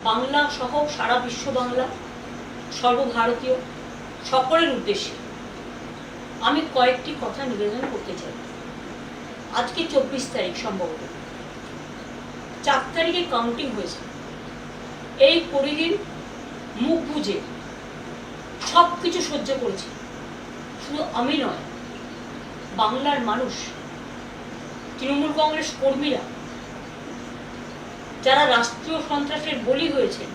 বাংলা সহ সারা বিশ্ব বাংলা সর্বভারতীয় সকলের উদ্দেশ্যে আমি কয়েকটি কথা নিবেদন করতে চাই। আজকে 24 তারিখ, সম্ভবত 4 তারিখে কাউন্টিং হয়েছে। এই পরিদিন মুখ বুঝে সব কিছু সহ্য করেছি। শুধু আমি নয়, বাংলার মানুষ, তৃণমূল কংগ্রেস কর্মীরা যারা রাষ্ট্রীয় সন্ত্রাসের বলি হয়েছেন,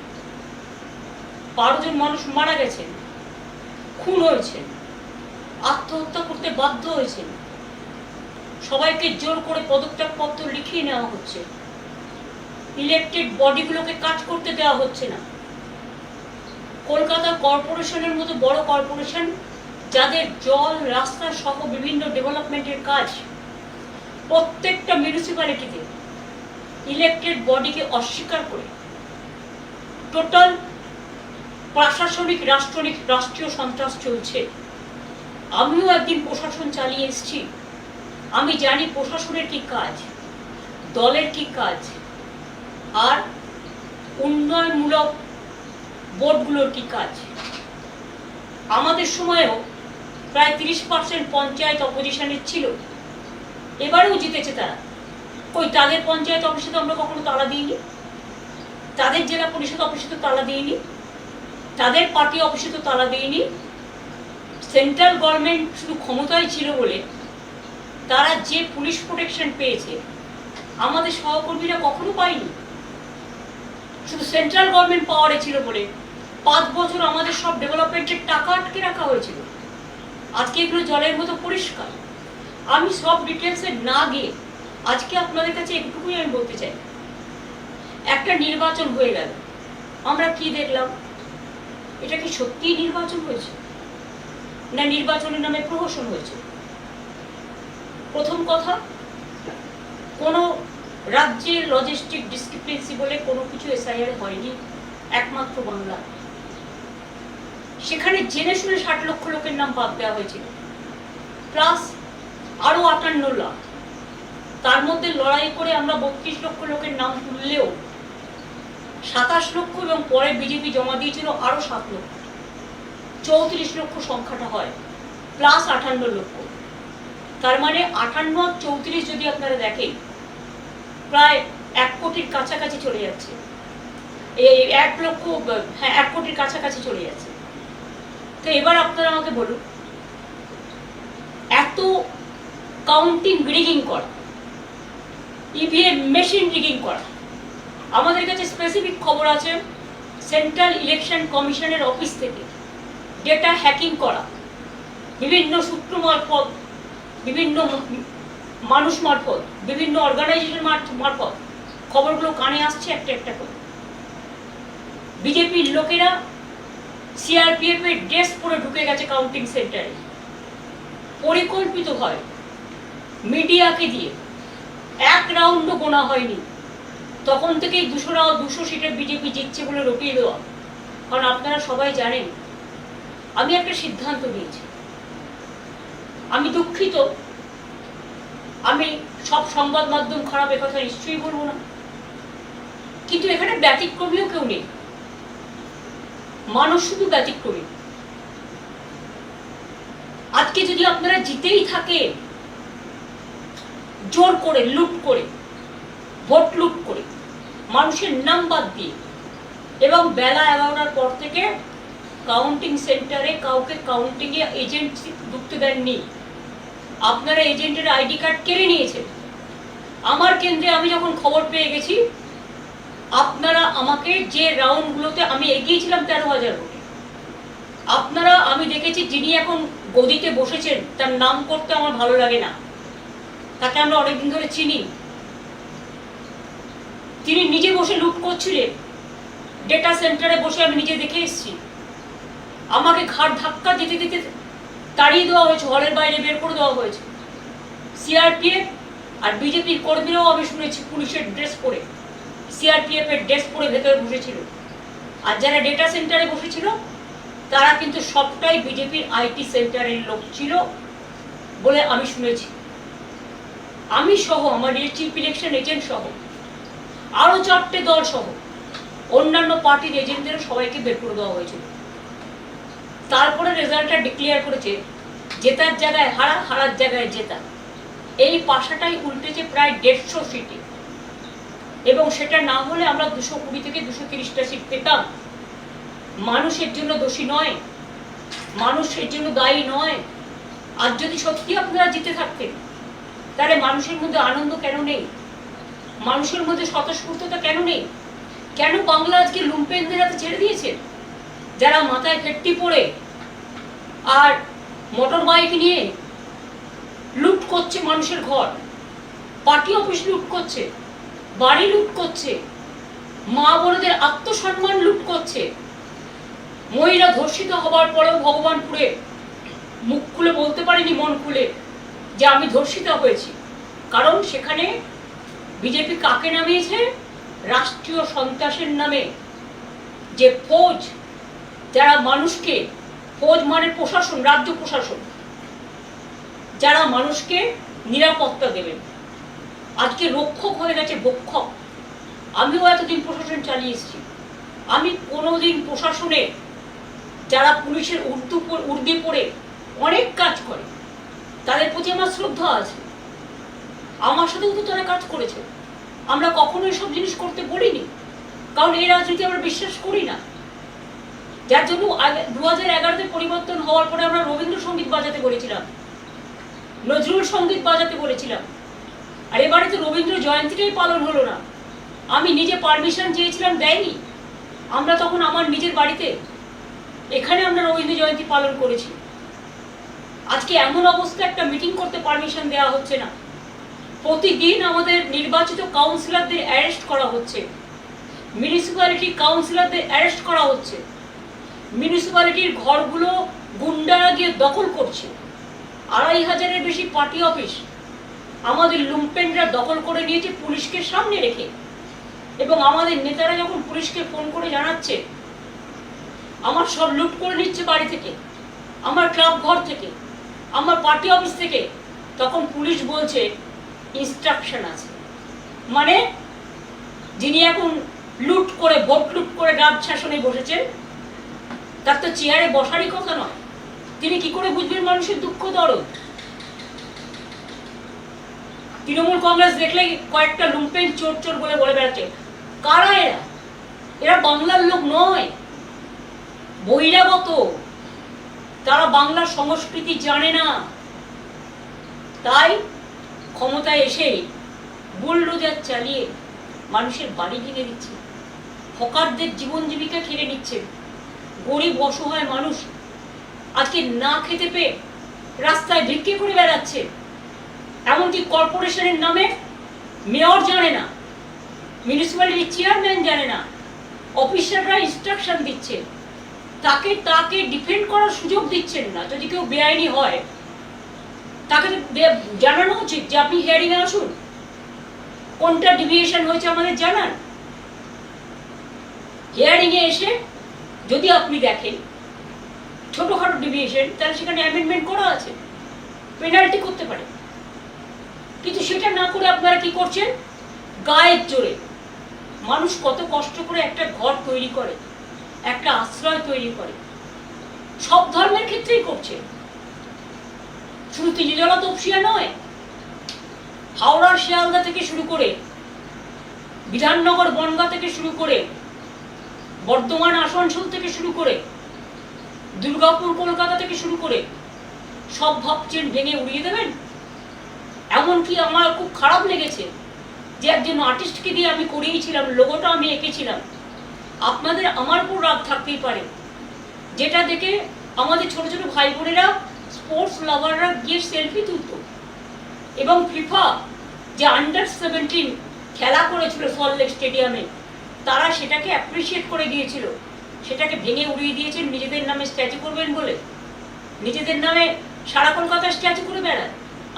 12 জন মানুষ মারা গেছেন, খুন হয়েছেন, আত্মহত্যা করতে বাধ্য হয়েছেন, সবাইকে জোর করে পদত্যাগপত্র লিখিয়ে নেওয়া হচ্ছে, ইলেকটেড বডিগুলোকে কাজ করতে দেওয়া হচ্ছে না। কলকাতা কর্পোরেশনের মতো বড় কর্পোরেশন, যাদের জল, রাস্তা সহ বিভিন্ন ডেভেলপমেন্টের কাজ, প্রত্যেকটা মিউনিসিপ্যালিটিতে ইলেকটেড বডিকে অস্বীকার করে টোটাল প্রশাসনিক রাষ্ট্রীয় সন্ত্রাস চলছে। আমিও একদিন প্রশাসন চালিয়ে এসেছি। আমি জানি প্রশাসনের কি কাজ, দলের কি কাজ, আর উন্নয়নমূলক বোর্ডগুলোর কি কাজ। আমাদের সময়েও প্রায় 30% পঞ্চায়েত অপোজিশনের ছিল, এবারেও জিতেছে তারা। কই তাদের পঞ্চায়েত অফিসে তো আমরা কখনো তালা দিইনি, তাদের জেলা পরিষদ অফিসে তো তালা দিইনি, তাদের পার্টি অফিসে তো তালা দিইনি। সেন্ট্রাল গভর্নমেন্ট শুধু ক্ষমতায় ছিল বলে তারা যে পুলিশ প্রোটেকশন পেয়েছে, আমাদের সহকর্মীরা কখনো পায়নি। শুধু সেন্ট্রাল গভর্নমেন্ট পাওয়ারে ছিল বলে 5 বছর আমাদের সব ডেভেলপমেন্টের টাকা আটকে রাখা হয়েছিল। আজকে এগুলো জলের মতো পরিষ্কার। আমি সব ডিটেলসে না গিয়ে আজকে আপনাদের কাছে একটুকুই আমি বলতে চাই, একটা নির্বাচন হয়ে গেল, আমরা কি দেখলাম? এটা কি সত্যিই নির্বাচন হয়েছে, না নির্বাচনের নামে প্রহসন হয়েছে? প্রথম কথা, কোনো রাজ্যের লজিস্টিক ডিসক্রিপেন্সি বলে কোনো কিছু এসআইআর হয়নি, একমাত্র বাংলা। সেখানে জেনে শুনে 60 লক্ষ লোকের নাম বাদ দেওয়া হয়েছিল, প্লাস আরো 58 লাখ। তার মধ্যে লড়াই করে আমরা 32 লক্ষ লোকের নাম তুললেও 27 লক্ষ, এবং পরে বিজেপি জমা দিয়েছিল আরো 7 লক্ষ, 34 লক্ষ সংখ্যাটা হয়, প্লাস 58 লক্ষ। তার মানে 58 আর 34 যদি আপনারা দেখেন, প্রায় 1 কোটির কাছাকাছি চলে যাচ্ছে। এই 1 লক্ষ, হ্যাঁ 1 কোটির কাছাকাছি চলে যাচ্ছে। তো এবার আপনারা আমাকে বলুন, এত কাউন্টিং রিগিং করা, ইভিএম মেশিন রিগিং করা, আমাদের কাছে স্পেসিফিক খবর আছে সেন্ট্রাল ইলেকশন কমিশনের অফিস থেকে ডেটা হ্যাকিং করা, বিভিন্ন সূত্র মারফত, বিভিন্ন মানুষ মারফত, বিভিন্ন অর্গানাইজেশন মারফত খবরগুলো কানে আসছে একটা একটা করে। বিজেপির লোকেরা সিআরপিএফ এর ড্রেস পরে ঢুকে গেছে কাউন্টিং সেন্টারে, পরিকল্পিতভাবে মিডিয়াকে দিয়ে। 1 রাউন্ডও গোনা হয়নি, তখন থেকেই 200 সিটের বিজেপি জিতছে বলে রটিয়ে দেওয়া। কারণ আপনারা সবাই জানেন, আমি একটা সিদ্ধান্ত নিয়েছি। আমি দুঃখিত, আমি সব সংবাদ মাধ্যম খারাপ, একথা নিশ্চয়ই বলবো না, কিন্তু এখানে ব্যতিক্রমীও কেউ নেই, মানুষ শুধু ব্যতিক্রমী। আজকে যদি আপনারা জিতেই থাকে, জোর করে, লুট করে, ভোট লুট করে, মানুষের নাম বাদ দিয়ে, এবং বেলা 11টার পর থেকে কাউন্টিং সেন্টারে কাউকে কাউন্টিং এ এজেন্ট ঢুকতে দেননি। আপনারা এজেন্টের আইডি কার্ড কেড়ে নিয়েছেন। আমার কেন্দ্রে আমি যখন খবর পেয়ে গেছি, আপনারা আমাকে যে রাউন্ডগুলোতে আমি এগিয়েছিলাম 13,000 ভোটে, আপনারা, আমি দেখেছি যিনি এখন গদিতে বসেছেন, তার নাম করতে আমার ভালো লাগে না, তাকে আমরা অনেকদিন ধরে চিনি। তিনি নিজে বসে লুট করছিলেন, ডেটা সেন্টারে বসে আমি নিজে দেখে এসেছি। আমাকে ঘাড় ধাক্কা দিতে দিতে তাড়িয়ে দেওয়া হয়েছে, হলের বাইরে বের করে দেওয়া হয়েছে। সিআরপিএফ আর বিজেপির কর্মীরাও আমি শুনেছি পুলিশের ড্রেস পরে, সিআরপিএফ এর ড্রেস পরে ভেতরে বসেছিল। আর যারা ডেটা সেন্টারে বসেছিল তারা কিন্তু সবটাই বিজেপির আইটি সেন্টারের লোক ছিল বলে আমি শুনেছি। আমি সহ, আমার চিফ ইলেকশন এজেন্ট সহ, আরো 4টে দল সহ অন্যান্য পার্টির এজেন্টদের সবাইকে বের করে দেওয়া হয়েছিল। তারপরে রেজাল্টটা ডিক্লেয়ার করেছে জেতার জায়গায় হারা, হারার জায়গায় জেতা। এই পাশাটাই উল্টেছে প্রায় 150 সিটে, এবং সেটা না হলে আমরা 220 থেকে 230টা সিট পেতাম। মানুষের জন্য দোষী নয়, মানুষের জন্য দায়ী নয়। আর যদি সত্যি আপনারা জিতে থাকতেন, তাহলে মানুষের মধ্যে আনন্দ কেন নেই? মানুষের মধ্যে স্বতঃস্ফূর্ততা কেন নেই? কেন বাংলা আজকে লুম্পেনদের হাতে ছেড়ে দিয়েছেন, যারা মাথায় ফেট্টি পড়ে আর মোটর বাইক নিয়ে লুট করছে মানুষের ঘর, পার্টি অফিস লুট করছে, বাড়ি লুট করছে, মা বোনদের আত্মসম্মান লুট করছে। মহিলা ধর্ষিত হবার পরেও ভগবানপুরে মুখ খুলে বলতে পারেনি, মন খুলে, যে আমি ধর্ষিতা হয়েছি। কারণ সেখানে বিজেপি কাকে নামিয়েছে? রাষ্ট্রীয় সন্ত্রাসের নামে যে ফৌজ, যারা মানুষকে, ফৌজ মানে প্রশাসন, রাজ্য প্রশাসন, যারা মানুষকে নিরাপত্তা দেবেন, আজকে রক্ষক হয়ে গেছে ভক্ষক। আমিও এতদিন প্রশাসন চালিয়ে এসেছি, আমি কোনোদিন প্রশাসনে যারা পুলিশের উর্দি পড়ে অনেক কাজ করে তাদের প্রতি আমার শ্রদ্ধা আছে। আমার সাথেও তো তারা কাজ করেছে, আমরা কখনো এসব জিনিস করতে বলিনি, কারণ এই রাজনীতি আমরা বিশ্বাস করি না। যার জন্য 2011-তে পরিবর্তন হওয়ার পরে আমরা রবীন্দ্রসঙ্গীত বাজাতে বলেছিলাম, নজরুল সঙ্গীত বাজাতে বলেছিলাম, আর এবারে তো রবীন্দ্র জয়ন্তীটাই পালন হলো না। আমি নিজে পারমিশন চেয়েছিলাম, দেয়নি। আমরা তখন আমার নিজের বাড়িতে এখানে আমরা রবীন্দ্র জয়ন্তী পালন করেছি। আজকে এমন অবস্থা, একটা মিটিং করতে পারমিশন দেওয়া হচ্ছে না। প্রতিদিন আমাদের নির্বাচিত কাউন্সিলরদের অ্যারেস্ট করা হচ্ছে, মিউনিসিপ্যালিটি কাউন্সিলরদের অ্যারেস্ট করা হচ্ছে, মিউনিসিপ্যালিটির ঘরগুলো গুন্ডারা গিয়ে দখল করছে। 2500-এর বেশি পার্টি অফিস আমাদের লুম্পেনরা দখল করে নিয়েছে পুলিশকে সামনে রেখে। এবং আমাদের নেতারা যখন পুলিশকে ফোন করে জানাচ্ছে আমার সব লুট করে নিচ্ছে বাড়ি থেকে, আমার ক্লাব ঘর থেকে, আমার পার্টি অফিস থেকে, তখন পুলিশ বলছে ইনস্ট্রাকশন আছে। মানে যিনি এখন লুট করে, ভোট লুট করে রাজ শাসনে বসেছেন, তার তো চেয়ারে বসারই কথা নয়। তিনি কি করে বুঝবেন মানুষের দুঃখ দরদ? তৃণমূল কংগ্রেস দেখলে কয়েকটা লুম্পেন চোর চোর বলে বলে বেড়াচ্ছে। কারা এরা? এরা বাংলার লোক নয়, বহিরাগত। তারা বাংলার সংস্কৃতি জানে না, তাই ক্ষমতায় এসেই বুলডোজার চালিয়ে মানুষের বাড়ি ভেঙে দিচ্ছে, হকারদের জীবন জীবিকা কেড়ে নিচ্ছে। গরিব অসহায় মানুষ আজকে না খেতে পেয়ে রাস্তায় ভিক্ষে করে বেড়াচ্ছে। এমনকি কর্পোরেশনের নামে মেয়র জানে না, মিউনিসিপ্যালিটির চেয়ারম্যান জানে না, অফিসাররা ইনস্ট্রাকশন দিচ্ছে, তাকে ডিফেন্ড করার সুযোগ দিচ্ছেন না। যদি কেউ বেআইনি হয় তাকে জানানো উচিত যে আপনি হিয়ারিং এ আসুন, কোনটা ডিভিয়েশন হয়েছে আমাদের জানান। হিয়ারিং এ এসে যদি আপনি দেখেন ছোটখাটো ডিভিয়েশন, তাহলে সেখানে অ্যামেন্ডমেন্ট করা আছে, পেনাল্টি করতে পারে। কিন্তু সেটা না করে আপনারা কি করছেন? গায়ের জোরে মানুষ কত কষ্ট করে একটা ঘর তৈরি করে, একটা আশ্রয় তৈরি করে, সব ধর্মের ক্ষেত্রেই করছে, শুধু তিনজলা তপসিয়া নয়। হাওড়ার শিয়ালদা থেকে শুরু করে, বিধাননগর বনগাঁ থেকে শুরু করে, বর্ধমান আসানসোল থেকে শুরু করে, দুর্গাপুর কলকাতা থেকে শুরু করে সব ভাবছেন ভেঙে উড়িয়ে দেবেন। এমনকি আমার খুব খারাপ লেগেছে যে একজন আর্টিস্টকে দিয়ে আমি করিয়েছিলাম, লোগোটা আমি এঁকেছিলাম। আপনাদের আমার উপর রাগ থাকতেই পারে, যেটা দেখে আমাদের ছোট ছোট ভাই বোনেরা, স্পোর্টস লাভাররা গিয়ে সেলফি তুলত, এবং ফিফা যে আন্ডার-17 খেলা করেছিল সল্টলেক স্টেডিয়ামে, তারা সেটাকে অ্যাপ্রিসিয়েট করে গিয়েছিল। সেটাকে ভেঙে উড়িয়ে দিয়েছেন নিজেদের নামে স্ট্যাচু করবেন বলে। নিজেদের নামে সারা কলকাতা স্ট্যাচু করে বেড়ায়।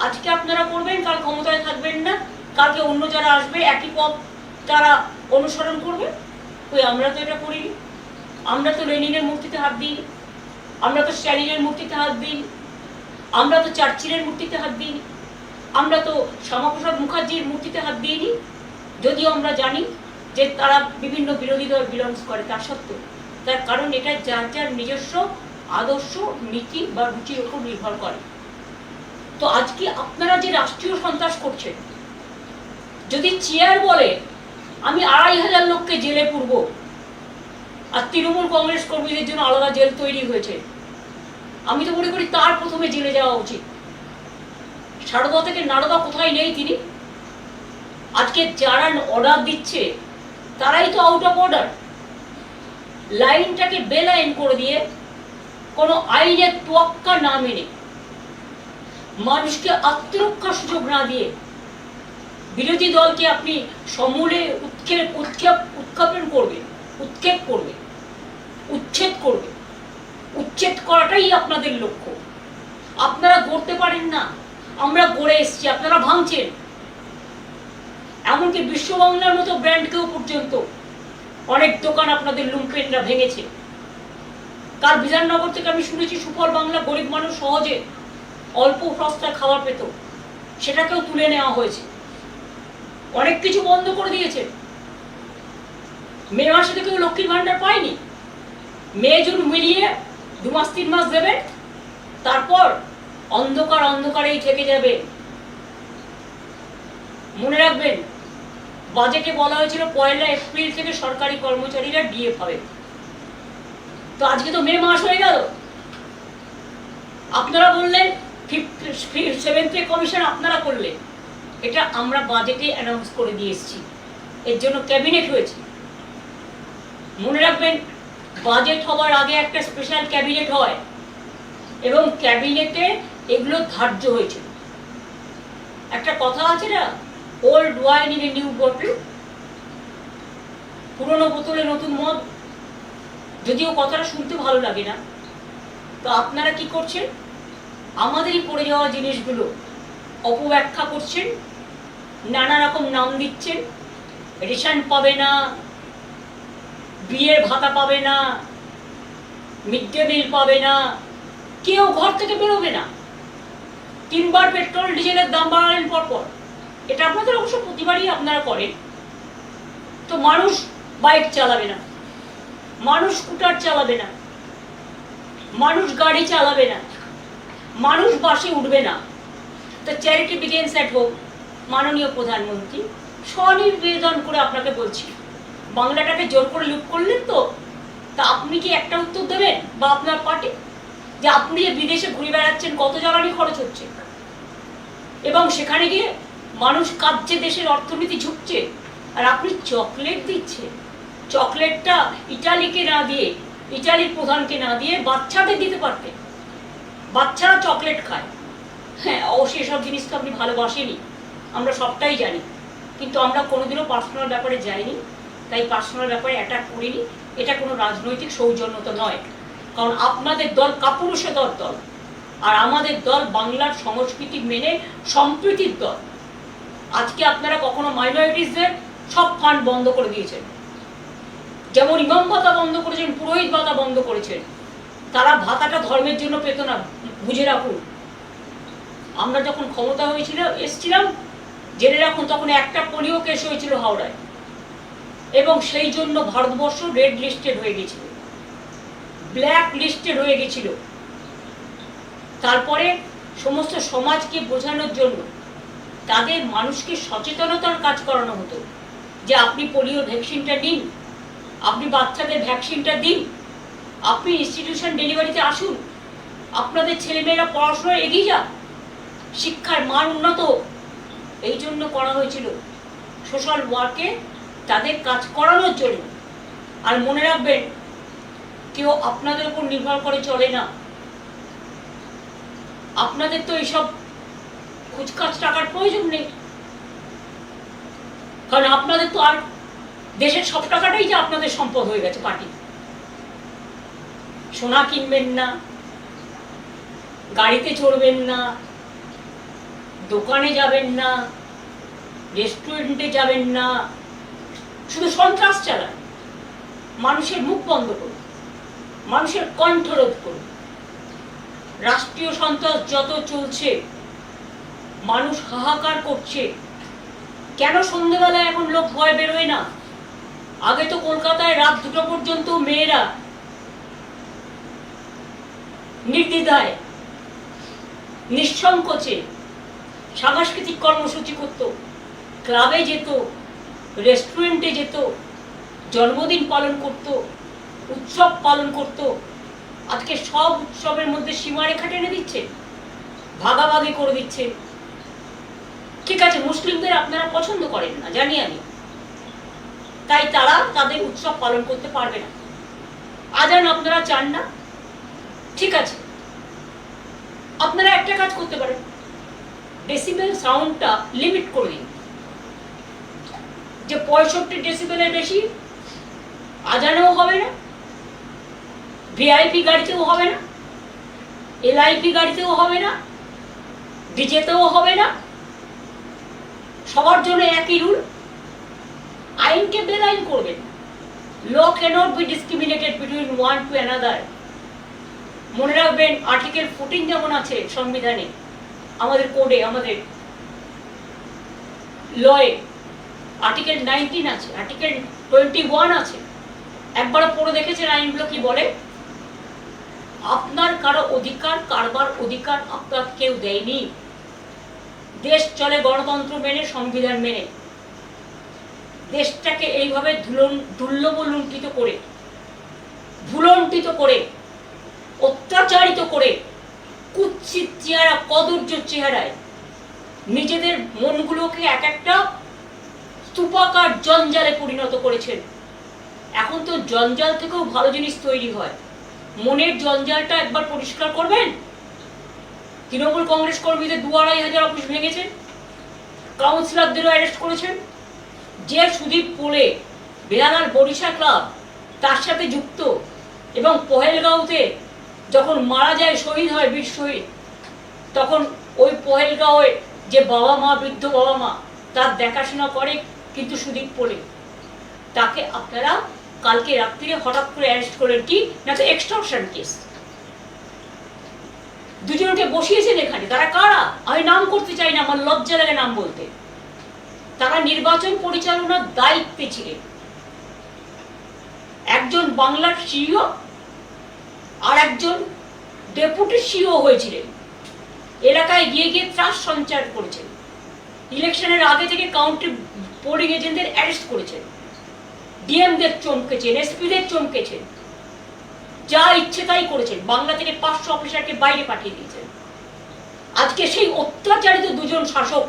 আজকে আপনারা করবেন, কাল ক্ষমতায় থাকবেন না, কালকে অন্য যারা আসবে একই পথ তারা অনুসরণ করবে। ওই আমরা তো এটা করিনি। আমরা তো লেনিনের মূর্তিতে হাত দিই, আমরা তো স্ট্যালিনের মূর্তিতে হাত দিই, আমরা তো চার্চিলের মূর্তিতে হাত দিই, আমরা তো শ্যামাপ্রসাদ মুখার্জির মূর্তিতে হাত দিইনি। যদিও আমরা জানি যে তারা বিভিন্ন বিরোধী দল বিলংস করে, তা সত্ত্বেও তার কারণ এটা যার যার নিজস্ব আদর্শ, নীতি বা রুচির উপর নির্ভর করে। তো আজকে আপনারা যে রাষ্ট্রীয় সন্ত্রাস করছেন, যদি চেয়ার বলে আমি ২৫০০ লোককে জেলে পুরব, আর তৃণমূল কংগ্রেস কর্মীদের জন্য আলাদা জেল তৈরি হয়েছে, আমি তো মনে করি তার প্রথমে জেলে যাওয়া উচিত। সারদা থেকে নারদা কোথায় নেই তিনি? আজকে যারা অর্ডার দিচ্ছে তারাই তো আউট অফ অর্ডার। লাইনটাকে বেলাইন করে দিয়ে কোনো আইনের তোয়াক্কা না মেনে, মানুষকে আত্মরক্ষার সুযোগ না দিয়ে বিরোধী দলকে আপনি সমূলে উৎক্ষেপণ করবে, উৎক্ষেপ করবে, উচ্ছেদ করবে। উচ্ছেদ করাটাই আপনাদের লক্ষ্য। আপনারা গড়তে পারেন না, আমরা গড়ে এসছি, আপনারা ভাঙছেন। এমনকি বিশ্ব বাংলার মতো ব্র্যান্ডকেও পর্যন্ত অনেক দোকান আপনাদের লুম্পেনরা ভেঙেছে। কাল বিধাননগর থেকে আমি শুনেছি সুফল বাংলা গরিব মানুষ সহজে অল্প সস্তায় খাবার পেত, সেটাকেও তুলে নেওয়া হয়েছে। অনেক কিছু বন্ধ করে দিয়েছে। মে মাসে তো কেউ লক্ষ্মীর ভান্ডার পায়নি। মে জুন মিলিয়ে ২ মাস ৩ মাস দেবে, তারপর অন্ধকার অন্ধকারেই থেকে যাবে। মনে রাখবেন, বাজেটে বলা হয়েছিল ১ এপ্রিল থেকে সরকারি কর্মচারীরা ডিএ পাবে। তো আজকে তো মে মাস হয়ে গেল। আপনারা বললেন 7th পে কমিশন আপনারা করলেন, এটা আমরা বাজেটে অ্যানাউন্স করে দিয়ে এসেছি। এর জন্য ক্যাবিনেট হয়েছে। মনে রাখবেন, বাজেট হওয়ার আগে একটা স্পেশাল ক্যাবিনেট হয় এবং ক্যাবিনেটে এগুলো ধার্য হয়েছিল। একটা কথা আছে না, old wine in a new bottle, পুরনো বোতলে নতুন মদ। যদিও কথাটা শুনতে ভালো লাগে না, তো আপনারা কি করছেন? আমাদেরই পড়ে যাওয়া জিনিসগুলো অপব্যাখ্যা করছেন, নানা রকম নাম দিচ্ছেন। রেশন পাবে না, বিয়ের ভাতা পাবে না, মিড ডে মিল পাবে না, কেউ ঘর থেকে বেরোবে না। 3 বার পেট্রোল ডিজেলের দাম বাড়ালেন পরপর। এটা আপনাদের অবশ্য প্রতিবারই আপনারা করেন। তো মানুষ বাইক চালাবে না, মানুষ স্কুটার চালাবে না, মানুষ গাড়ি চালাবে না, মানুষ বাসে উঠবে না। তো চ্যারিটি বিগিনস অ্যাট হোম। মাননীয় প্রধানমন্ত্রী, স্বনিবেদন করে আপনাকে বলছি, বাংলাটাকে জোর করে লুট করলেন তো, তা আপনি কি একটা উত্তর দেবেন? বা আপনার পার্টি, যে আপনি যে বিদেশে ঘুরে বেড়াচ্ছেন, কত জ্বালানি খরচ হচ্ছে, এবং সেখানে গিয়ে মানুষ কাঁদছে, দেশের অর্থনীতি ঝুঁকছে, আর আপনি চকলেট দিচ্ছেন। চকলেটটা ইটালিকে না দিয়ে, ইটালির প্রধানকে না দিয়ে বাচ্চাদের দিতে পারতেন। বাচ্চারা চকলেট খায়। হ্যাঁ, অবশ্যই এসব জিনিস তো আপনি ভালোবাসেনি, আমরা সবটাই জানি, কিন্তু আমরা কোনোদিনও পার্সোনাল ব্যাপারে যাইনি, তাই পার্সোনাল ব্যাপারে অ্যাটাক করিনি। এটা কোনো রাজনৈতিক সৌজন্যতা নয়, কারণ আপনাদের দল কাপুরুষতার দল, আর আমাদের দল বাংলার সংস্কৃতি মেনে সম্প্রীতির দল। আজকে আপনারা কখনো মাইনরিটিসদের সব ফান্ড বন্ধ করে দিয়েছেন, যেমন ইমাম ভাতা বন্ধ করেছেন, পুরোহিত ভাতা বন্ধ করেছেন। তারা ভাতাটা ধর্মের জন্য পেত না, বুঝে রাখুন। আমরা যখন ক্ষমতা এসছিলাম, জেনে রাখুন, তখন একটা পোলিও কেস হয়েছিল হাওড়ায়, এবং সেই জন্য ভারতবর্ষ রেড লিস্টেড হয়ে গেছিল, ব্ল্যাক লিস্টেড হয়ে গেছিল। তারপরে সমস্ত সমাজকে বোঝানোর জন্য তাদের মানুষকে সচেতনতার কাজ করানো হতো, যে আপনি পোলিও ভ্যাকসিনটা নিন, আপনি বাচ্চাদের ভ্যাকসিনটা দিন, আপনি ইনস্টিটিউশন ডেলিভারিতে আসুন, আপনাদের ছেলেমেয়েরা পড়াশোনায় এগিয়ে যাক, শিক্ষার মান উন্নত। এই জন্য করা হয়েছিল, সোশ্যাল ওয়ার্কে তাদের কাজ করানোর জন্য। আর মনে রাখবেন, কেউ আপনাদের উপর নির্ভর করে চলে না। আপনাদের তো এইসব কুচকাচ টাকার প্রয়োজন নেই, কারণ আপনাদের তো আর দেশের সব টাকাটাই যে আপনাদের সম্পদ হয়ে গেছে পার্টি। সোনা কিনবেন না, গাড়িতে চড়বেন না, দোকানে যাবেন না, রেস্টুরেন্টে যাবেন না, শুধু সন্ত্রাস চালান। মানুষের মুখ বন্ধ করুন, মানুষের কণ্ঠরোধ করুন। রাষ্ট্রীয় সন্ত্রাস যত চলছে, মানুষ হাহাকার করছে। কেন সন্ধ্যেবেলায় এখন লোক ভয় বেরোয় না? আগে তো কলকাতায় রাত 2টা পর্যন্ত মেয়েরা নির্দ্বিধায় নিঃসংকোচে সাংস্কৃতিক কর্মসূচি করত, ক্লাবে যেত, রেস্টুরেন্টে যেত, জন্মদিন পালন করত, উৎসব পালন করত। আজকে সব উৎসবের মধ্যে সীমারেখা টেনে দিচ্ছে, ভাগাভাগি করে দিচ্ছে। ঠিক আছে, মুসলিমদের আপনারা পছন্দ করেন না, জানি আমি, তাই তারা তাদের উৎসব পালন করতে পারবে না। আজান আপনারা চান না, ঠিক আছে, আপনারা একটা কাজ করতে পারেন, ডেসিবেল সাউন্ডটা লিমিট করে দিন, যে 65 ডেসিবেলের বেশি আজানেও হবে না, ভিআইপি গাড়িতেও হবে না, এলআইপি গাড়িতেও হবে না, ডিজেতেও হবে না। সবার জন্য একই রুল। আইনকে বেআইন করবেন। Law cannot be discriminated between one to another. মনে রাখবেন, আর্টিকেল 14 যেমন আছে সংবিধানে, আমাদের কোডে, আমাদের লয়ে আর্টিকেল 19 আছে, আর্টিকেল 21 আছে। একবার পড়ে দেখেছেন আইনগুলো কি বলে? আপনার কারো অধিকার কারবার অধিকার আপনার কেউ দেয়নি। দেশ চলে গণতন্ত্র মেনে, সংবিধান মেনে। দেশটাকে এইভাবে দুর্লভলুণ্ঠিত করে, ভুলণ্ঠিত করে, অত্যাচারিত করে, কুৎসিত চেহারা, কদর্য চেহারায় নিজেদের মনগুলোকে এক একটা স্তূপাকার জঞ্জালে পরিণত করেছেন। এখন তো জঞ্জাল থেকেও ভালো জিনিস তৈরি হয়। মনের জঞ্জালটা একবার পরিষ্কার করবেন। তৃণমূল কংগ্রেস কর্মীদের 2,500 অফিস ভেঙেছেন, কাউন্সিলরদেরও অ্যারেস্ট করেছেন। যে সুদীপ পোলে বেহালার বরিশা ক্লাব তার সাথে যুক্ত, এবং পহেলগাঁওতে যখন মারা যায়, শহীদ হয়, বীর শহীদ, তখন ওই পহেলগাঁওয়ে যে বাবা মা, বৃদ্ধ বাবা মা, তার দেখাশোনা করে কিন্তু সুদীপ পোলে। তাকে আপনারা কালকে রাত্রিরে হঠাৎ করে অ্যারেস্ট করেন, কি না তো এক্সটর্শন কেস। দুজনকে বসিয়েছেন এখানে। তারা কারা? আমি নাম করতে চাই না, আমার লজ্জা লাগে নাম বলতে। তারা নির্বাচন পরিচালনার দায়িত্বে ছিলেন। একজন বাংলার সিইও আর একজন ডেপুটি সিইও হয়েছিলেন। এলাকায় গিয়ে গিয়ে ত্রাস সঞ্চার করেছেন। ইলেকশনের আগে থেকে কাউন্টি পোলিং এজেন্টদের অ্যারেস্ট করেছেন, ডিএমদের চমকেছেন, এসপিদের চমকেছেন, যা ইচ্ছে তাই করেছেন। বাংলা থেকে 500 অফিসারকে বাইরে পাঠিয়ে দিয়েছেন। আজকে সেই অত্যাচারিত দুজন শাসক,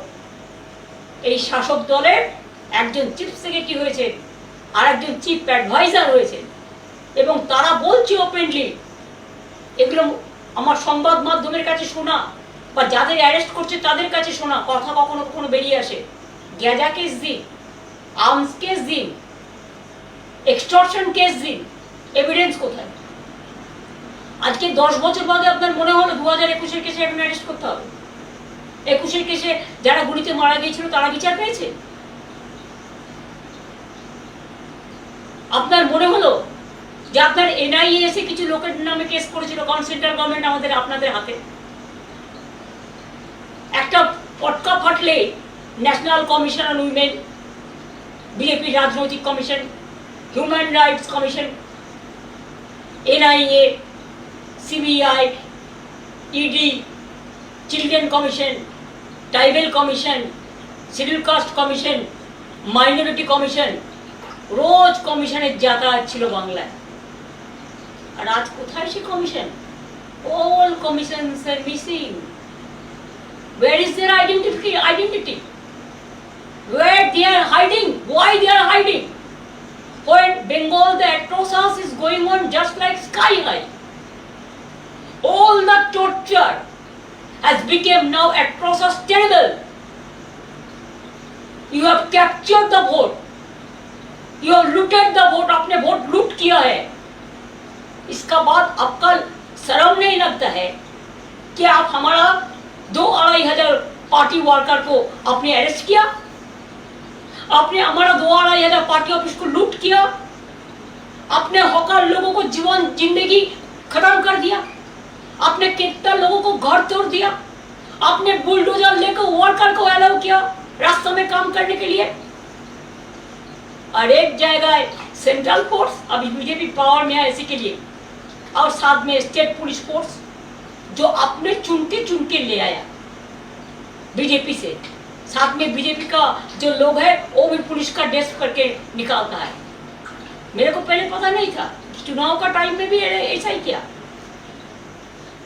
এই শাসক দলের একজন চিফ সেক্রেটারি হয়েছে আর একজন চিফ অ্যাডভাইজার হয়েছে, এবং তারা বলছে ওপেনলি, এগুলো আমার সংবাদ মাধ্যমের কাছে শোনা বা যাদের অ্যারেস্ট করছে তাদের কাছে শোনা কথা, কখনো কখনো বেরিয়ে আসে। গ্যাজা কেস দিন, আর্মস কেস দিন, এক্সটর্শন কেস দিন, এভিডেন্স কোথায়? আজকে 10 বছর বাদে আপনার মনে হলো 2021-এর কেসে এখন অ্যারেস্ট করতে হবে? 21-এর কেসে যারা গুলিতে মারা গিয়েছিল তারা বিচার পেয়েছে? আপনার মনে হলো যে আপনার এনআইএ এসে কিছু লোকের নামে কেস করেছিল, কারণ সেন্ট্রাল গভর্নমেন্ট আমাদের আপনাদের হাতে? একটা পটকা ফাটলে national commission on women, BJP রাজনৈতিক commission, human rights commission, NIA, CBI, ED, children commission, tribal commission, schedule caste commission, minority commission, রোজ কমিশনের যাতায়াত ছিল বাংলায়। আর আজ কোথায় সে commission? All commissions are missing. Where is their identity? Where they are hiding? Why they are hiding? When Bengal, the atrocious is going on just like sky high. All the torture has become now atrocious, terrible. You have captured the vote. You have looted the vote. आपने vote लूट किया है। इसका बाद आपका शर्म नहीं लगता है कि आप हमारा 2-2,500 पार्टी वर्कर को आपने अरेस्ट किया? आपने हमारा 2-2,500 पार्टी ऑफिस को लूट किया? आपने हॉकर लोगों को जीवन जिंदगी खत्म कर दिया? आपने कितना लोगों को घर तोड़ दिया? आपने बुलडोजर लेकर वर्कर को अलाउ किया रास्ते में काम करने के लिए? और एक जगह सेंट्रल फोर्स अभी बीजेपी पावर में है इसी के लिए, और साथ में स्टेट पुलिस फोर्स जो अपने चुन के ले आया बीजेपी से। साथ में बीजेपी का जो लोग है वो भी पुलिस का ड्रेस करके निकालता है। मेरे को पहले पता नहीं था, चुनाव का टाइम में भी ऐसा ही किया।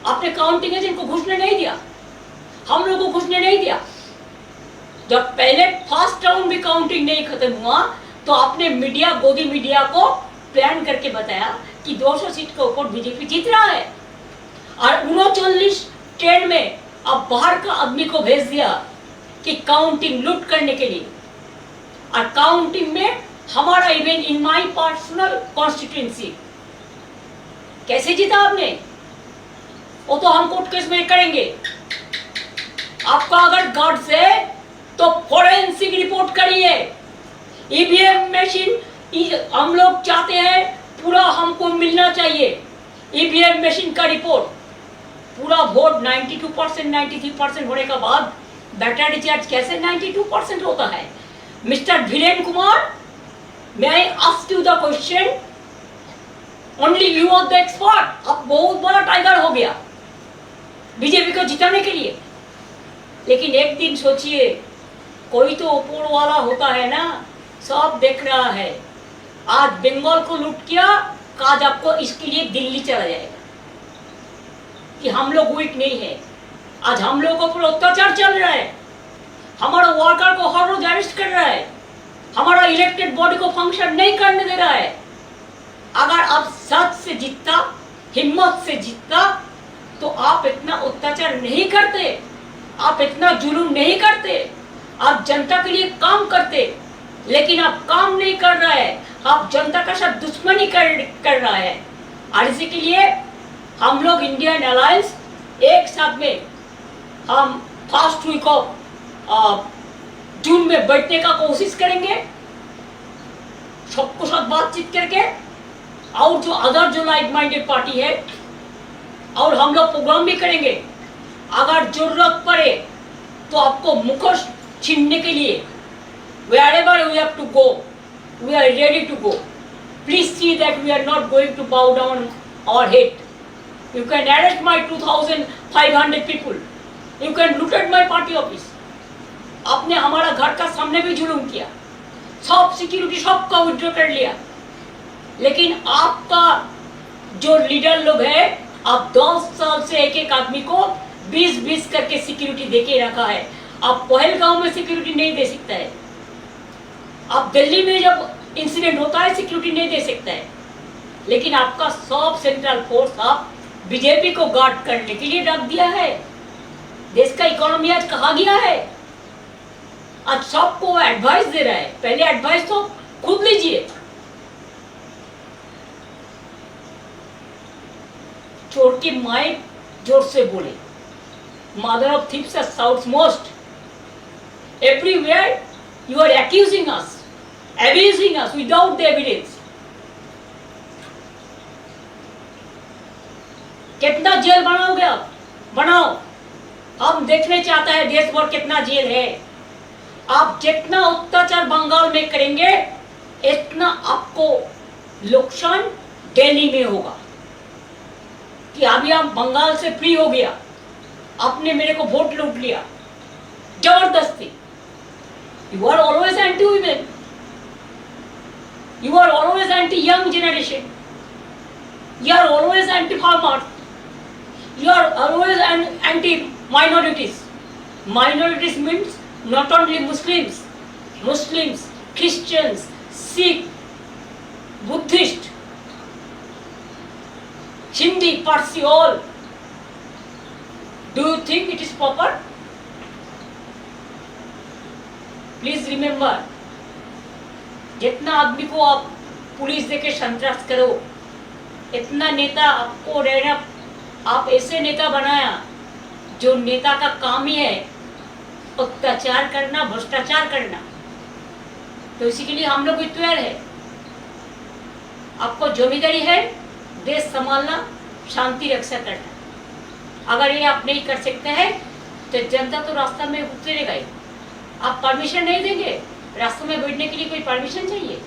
आपने काउंटिंग एजेंट को घुसने नहीं दिया, हम लोगों को घुसने नहीं दिया। जब पहले फर्स्ट राउंड भी काउंटिंग नहीं खत्म हुआ तो आपने मीडिया, गोदी मीडिया को प्लान करके बताया कि 200 सीट के ऊपर बीजेपी जीत रहा है, और 39 ट्रेन में अब बाहर का आदमी को भेज दिया कि काउंटिंग लूट करने के लिए। और काउंटिंग में हमारा event in my personal constituency कैसे जीता आपने, वो तो हम कोर्ट केस में करेंगे। आपका अगर गट्स है तो फोरेंसिक रिपोर्ट करिए। ईवीएम मशीन हम लोग चाहते हैं पूरा हमको मिलना चाहिए। ईवीएम मशीन का रिपोर्ट, पूरा वोट 92%, 93% होने के बाद बैटर डिस्चार्ज कैसे 92% होता है? Mister Dhiren Kumar, may I ask you the question? Only you are the expert. अब बहुत बड़ा टाइगर हो गया बीजेपी को जिताने के लिए। लेकिन एक दिन सोचिए, कोई तो ऊपर वाला होता है ना, सब देख रहा है। आज बंगाल को लूट किया, आज आपको इसके लिए दिल्ली चला जाएगा कि हम लोग वीक नहीं है। आज हम लोगों पर अत्याचार चल रहा है, हमारा वर्कर को हर रोज अरेस्ट कर रहा है, हमारा इलेक्टेड बॉडी को फंक्शन नहीं करने दे रहा है। अगर आप सच से जीतता, हिम्मत से जीतता, तो आप इतना अत्याचार नहीं करते, आप इतना जुलूम नहीं करते, आप जनता के लिए काम करते। लेकिन आप काम नहीं कर रहा है, आप जनता का साथ दुश्मनी कर रहा है। और इसी के लिए हम लोग इंडियन अलायंस एक साथ में हम फर्स्ट वीक ऑफ जून में बैठने का कोशिश करेंगे, सबको साथ बातचीत करके। और जो अदर जो लाइक माइंडेड पार्टी है, और हम लोग प्रोग्राम भी करेंगे। अगर जरूरत पड़े तो आपको मुखोश छीनने के लिए wherever we have to go, we are ready to go. Please see that we are not going to bow down our head. You can arrest my 2,500 people. You can loot at my party office. आपने हमारा घर का सामने भी जुलूम किया, सब security सबका विड्रॉ कर लिया। लेकिन आपका जो लीडर लोग है, आप 10 साल से एक एक आदमी को 20-20 करके सिक्योरिटी देके रखा है। आप पहलगांव में सिक्योरिटी नहीं दे सकता है, आप दिल्ली में जब इंसिडेंट होता है सिक्योरिटी नहीं दे सकता है। लेकिन आपका सब सेंट्रल फोर्स आप बीजेपी को गार्ड करने के लिए रख दिया है। देश का इकोनॉमी आज कहाँ गया है? आज सबको एडवाइस दे रहा है। पहले एडवाइस तो खुद लीजिए। चोर की माए जोर से बोले, mother of thieves shouts most. Everywhere you are accusing us, abusing us without the evidence. कितना जेल बनाओगे आप? बनाओ, हम देखने चाहते हैं देश भर कितना जेल है। आप जितना अत्याचार बंगाल में करेंगे, इतना आपको नुकसान दिल्ली में होगा। कि अभी हम बंगाल से फ्री हो गया, आपने मेरे को वोट लूट लिया जबरदस्ती। You are always anti-women. You are always anti-young generation. You are always anti-farmers. You are always anti-minorities. Minorities means not only Muslims, Christians, Sikh, Buddhist, Hindi, Parsi, all. Do you think it is proper? Please remember, जितना आदमी को आप police देके संतरास करो, इतना नेता आपको रहना, आप ऐसे नेता बनाया जो नेता का काम ही है अत्याचार करना, भ्रष्टाचार करना। तो इसी के लिए हम लोग तैयार है। आपको जिम्मेदारी है देश संभालना, शांति रक्षा करना। अगर ये आप नहीं कर सकते हैं तो जनता तो रास्ता में उतरेगा ही। आप परमिशन नहीं देंगे, रास्ते में बैठने के लिए कोई परमिशन चाहिए?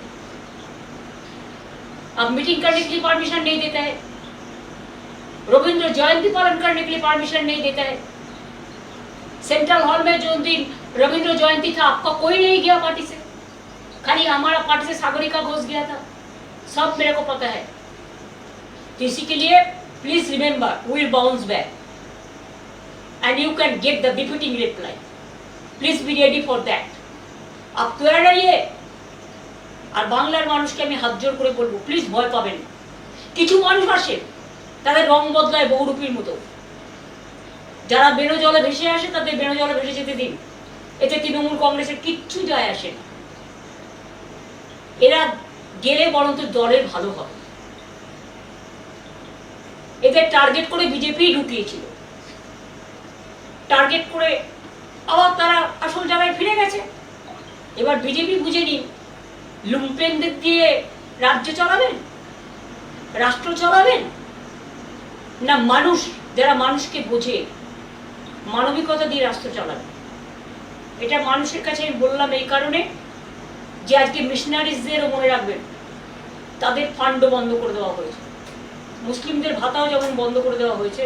अब मीटिंग करने के लिए परमिशन नहीं देता है, रविंद्र जयंती पालन करने के लिए परमिशन नहीं देता है। सेंट्रल हॉल में जो दिन रविंद्र जयंती था आपका कोई नहीं गया पार्टी से, खाली हमारा पार्टी से सागरिका घोष गया था, सब मेरे को पता है। तो इसी के लिए please remember we will bounce back and you can get the defeating reply, please be ready for that. आप তৈরি রইয়ে। আর বাংলার মানুষকে আমি হাত জোর করে বলবো প্লিজ ভয় পাবেন। কিছু মানুষ আসে তাদের রং বদলায় বহুরূপীর মতো, যারা বেনো জলে ভেসে আসে তাদের বেনো জলে ভেসে যেতে দিন, এতে তৃণমূল কংগ্রেসের কিচ্ছু যায় আসে না। এরা গেলে বরঞ্চ দলের ভালো হবে। এদের টার্গেট করে বিজেপি ঢুকিয়েছিল, টার্গেট করে আবার তারা আসল জায়গায় ফিরে গেছে। এবার বিজেপি বুঝে নিন, লুম্পেনদের দিয়ে রাজ্য চালাবেন, রাষ্ট্র চালাবেন, না মানুষ যারা মানুষকে বোঝে মানবিকতা দিয়ে রাষ্ট্র চালাবেন। এটা মানুষের কাছে আমি বললাম এই কারণে যে আজকে মিশনারিজদেরও মনে রাখবেন, তাদের ফান্ডও বন্ধ করে দেওয়া হয়েছে, মুসলিমদের ভাতাও যেমন বন্ধ করে দেওয়া হয়েছে,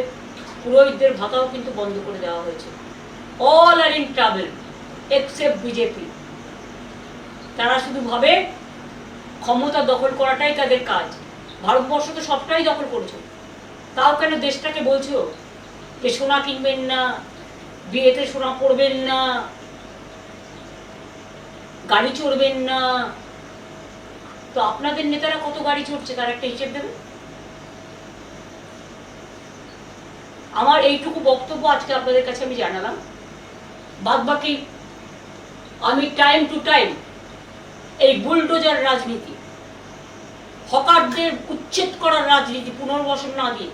পুরোহিতদের ভাতাও কিন্তু বন্ধ করে দেওয়া হয়েছে। All are in travel except BJP. তারা শুধু ভাবে ক্ষমতা দখল করাটাই তাদের কাজ। ভারতবর্ষ তো সবটাই দখল করেছো, তাও কেন দেশটাকে বলছো যে সোনা কিনবেন না, বিয়েতে সোনা পরবেন না, গাড়ি চড়বেন না। তো আপনাদের নেতারা কত গাড়ি চড়ছে তার একটা হিসেব দেবেন। আমার এইটুকু বক্তব্য আজকে আপনাদের কাছে আমি জানালাম। বাদ বাকি আমি টাইম টু টাইম এই বুলডোজার রাজনীতি, হকারদের উচ্ছেদ করার রাজনীতি পুনর্বাসন না দিয়ে,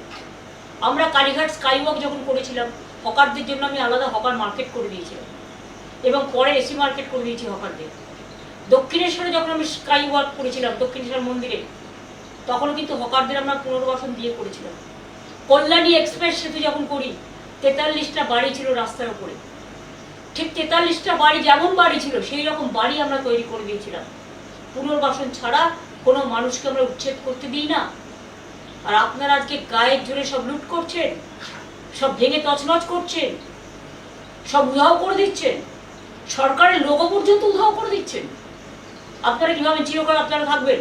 আমরা কালীঘাট স্কাইওয়াক যখন করেছিলাম হকারদের জন্য আমি আলাদা হকার মার্কেট করে দিয়েছিলাম এবং পরে এসি মার্কেট করে দিয়েছি হকারদের। দক্ষিণেশ্বরে যখন আমি স্কাইওয়াক করেছিলাম দক্ষিণেশ্বর মন্দিরে, তখন কিন্তু হকারদের আমরা পুনর্বাসন দিয়ে করেছিলাম। কল্যাণী এক্সপ্রেস সেতু যখন করি 43টা বাড়ি ছিল রাস্তার উপরে, ঠিক 43টা বাড়ি যেমন বাড়ি ছিল সেই রকম বাড়ি আমরা তৈরি করে দিয়েছিলাম। পুনর্বাসন ছাড়া কোনো মানুষকে আমরা উচ্ছেদ করতে দিই না। আর আপনারা আজকে গায়ের জোরে সব লুট করছেন, সব ভেঙে তছনছ করছেন, সব উধাও করে দিচ্ছেন, সরকারের লোগো পর্যন্ত উধাও করে দিচ্ছেন। আপনারা কিভাবে চিরকাল আপনারা থাকবেন?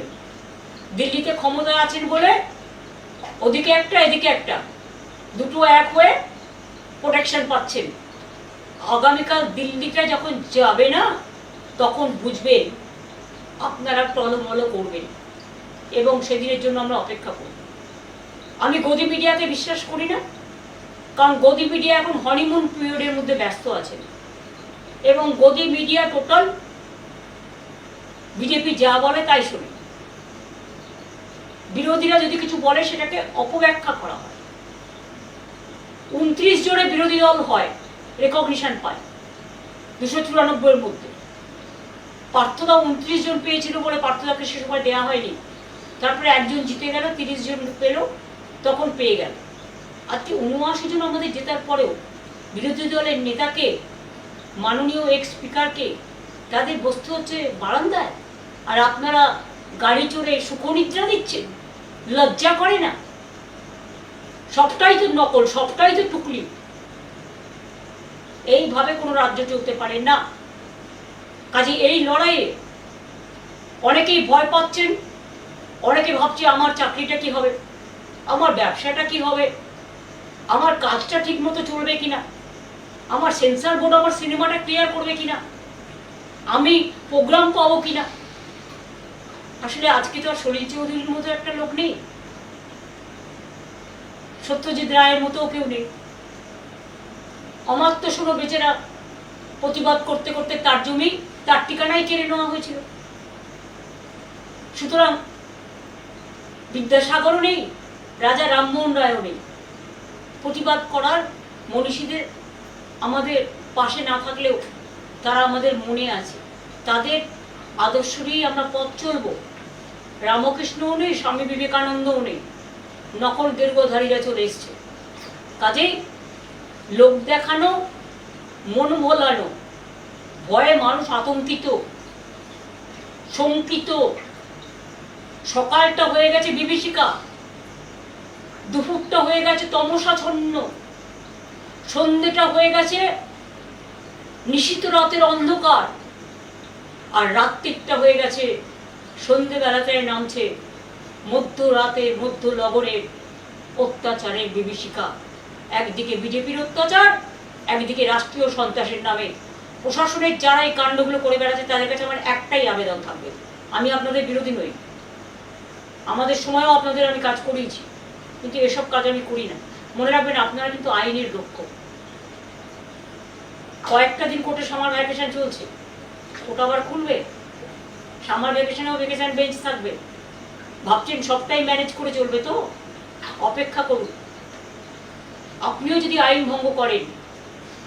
দিল্লিতে ক্ষমতায় আছেন বলে ওদিকে একটা এদিকে একটা, দুটো এক হয়ে প্রোটেকশন পাচ্ছেন। আগামীকাল দিল্লিটা যখন যাবে না তখন বুঝবেন আপনারা টলমল করবেন এবং সেদিনের জন্য আমরা অপেক্ষা করব। আমি গদি মিডিয়াকে বিশ্বাস করি না, কারণ গদি মিডিয়া এখন হনিমুন পিরিয়ডের মধ্যে ব্যস্ত আছেন এবং গদি মিডিয়া টোটাল বিজেপি যা বলে তাই শোনে। বিরোধীরা যদি কিছু বলে সেটাকে অপব্যাখ্যা করা হয়। 29 জনে বিরোধী দল হয়, রেকগনিশন পায় 294 মধ্যে। পার্থদা 29 জন পেয়েছিল বলে পার্থদাকে সে সময় দেওয়া হয়নি, তারপরে একজন জিতে গেল, 30 জন পেল, তখন পেয়ে গেল। আজকে 79 জন আমাদের জেতার পরেও বিরোধী দলের নেতাকে, মাননীয় এক্স স্পিকারকে তাদের বসতে হচ্ছে বারান্দায়, আর আপনারা গাড়ি চড়ে সুখনিদ্রা দিচ্ছেন। লজ্জা করে না? সবটাই তো নকল, সবটাই তো টুকলি। এইভাবে কোনো রাজ্য চলতে পারে না। কাজে এই লড়াইয়ে অনেকেই ভয় পাচ্ছেন, অনেকে ভাবছে আমার চাকরিটা কি হবে, আমার ব্যবসাটা কি হবে, আমার কাজটা ঠিক মতো চলবে কিনা, আমার সেন্সর বোর্ড আমার সিনেমাটা ক্লিয়ার করবে কিনা, আমি প্রোগ্রাম পাবো কিনা। আসলে আজকে তো আর সলিল চৌধুরীর মতো একটা লোক নেই, সত্যজিৎ রায়ের মতো কেউ নেই। অমাত্য শুনো বেচারা প্রতিবাদ করতে করতে তার জমি তার ঠিকানায় কেড়ে নেওয়া হয়েছিল। সুতরাং বিদ্যাসাগরও নেই, রাজা রামমোহন রায়ও নেই। প্রতিবাদ করার মনীষীদের আমাদের পাশে না থাকলেও তারা আমাদের মনে আছে, তাদের আদর্শ নিয়েই আমরা পথ চলব। রামকৃষ্ণও নেই, স্বামী বিবেকানন্দও নেই, নকল দীর্ঘধারীরা চলে এসছে। কাজেই লোক দেখানো, মন ভোলানো, ভয়ে মানুষ আতঙ্কিত, শঙ্কিত, সকালটা হয়ে গেছে বিভীষিকা, দুপুরটা হয়ে গেছে তমসাচ্ছন্ন, সন্ধ্যেটা হয়ে গেছে নিশীথ রাতের অন্ধকার, আর রাত্রিটা হয়ে গেছে সন্ধ্যেবেলাতে নামছে মধ্যরাতে মধ্য লগনের অত্যাচারের বিভীষিকা। একদিকে বিজেপির অত্যাচার, একদিকে রাষ্ট্রীয় সন্ত্রাসের নামে প্রশাসনের যারা এই কাণ্ডগুলো করে বেড়াচ্ছে তাদের কাছে আমার একটাই আবেদন থাকবে, আমি আপনাদের বিরোধী নই, আমাদের সময়ও আপনাদের আমি কাজ করিয়েছি, কিন্তু এসব কাজ আমি করি না। মনে রাখবেন আপনারা কিন্তু আইনের রক্ষক। কয়েকটা দিন কোর্টে সামার ভ্যাকেশন চলছে, কোর্ট আবার খুলবে, সামার ভ্যাকেশনেও ভ্যাকেশন বেঞ্চ থাকবে, ভাবছেন সবটাই ম্যানেজ করে চলবে? তো অপেক্ষা করুন। আপনিও যদি আইন ভঙ্গ করেন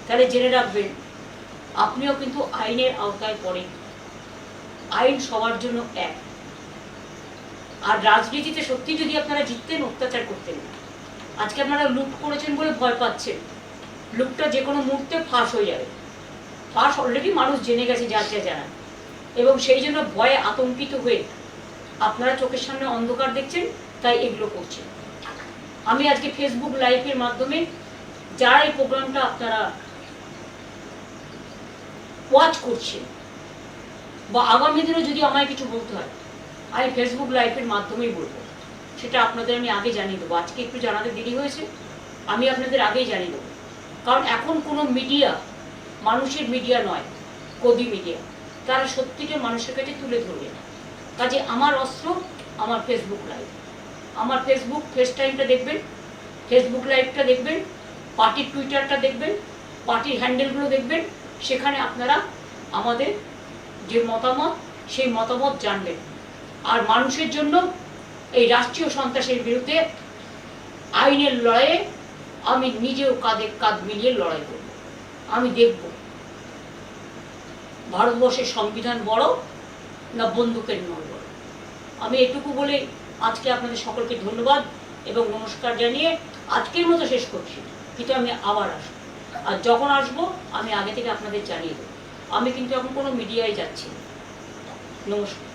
তাহলে জেনে রাখবেন আপনিও কিন্তু আইনের আওতায় পড়েন। আইন সবার জন্য এক। আর রাজনীতিতে সত্যি যদি আপনারা জিততেন, অত্যাচার করতেন না। আজকে আপনারা লুট করেছেন বলে ভয় পাচ্ছেন, লুটটা যে কোনো মুহূর্তে ফাঁস হয়ে যাবে। ফাঁস অলরেডি মানুষ জেনে গেছে, যার যা জানা, এবং সেই জন্য ভয়ে আতঙ্কিত হয়ে আপনারা চোখের সামনে অন্ধকার দেখছেন, তাই এগুলো করছেন। আমি আজকে ফেসবুক লাইভের মাধ্যমে যারা এই প্রোগ্রামটা আপনারা ওয়াচ করছেন, বা আগামী দিনে যদি আমায় কিছু বলতে হয় আমি ফেসবুক লাইভের মাধ্যমেই বলবো, সেটা আপনাদের আমি আগে জানিয়ে দেবো। আজকে একটু জানাতে দেরি হয়েছে, আমি আপনাদের আগেই জানিয়ে দেবো। কারণ এখন কোনো মিডিয়া মানুষের মিডিয়া নয়, গদি মিডিয়া, তারা সত্যিটা মানুষের কাছে তুলে ধরবে না। কাজে আমার অস্ত্র আমার ফেসবুক লাইভ, আমার ফেসবুক ফেস টাইমটা দেখবেন, ফেসবুক লাইভটা দেখবেন, পার্টির টুইটারটা দেখবেন, পার্টির হ্যান্ডেলগুলো দেখবেন। সেখানে আপনারা আমাদের যে মতামত, সেই মতামত জানবেন। আর মানুষের জন্য এই রাষ্ট্রীয় সন্ত্রাসের বিরুদ্ধে আইনের লড়াইয়ে আমি নিজেও কাঁধে কাঁধ মিলিয়ে লড়াই করব। আমি দেখব ভারতবর্ষের সংবিধান বড় না বন্দুকের নল বড়। আমি এটুকু বলে আজকে আপনাদের সকলকে ধন্যবাদ এবং নমস্কার জানিয়ে আজকের মতো শেষ করছি। কিন্তু আমি আবার আসবো, আর যখন আসবো আমি আগে থেকে আপনাদের জানিয়ে দেবো। আমি কিন্তু এখন কোনো মিডিয়ায় যাচ্ছি না। নমস্কার।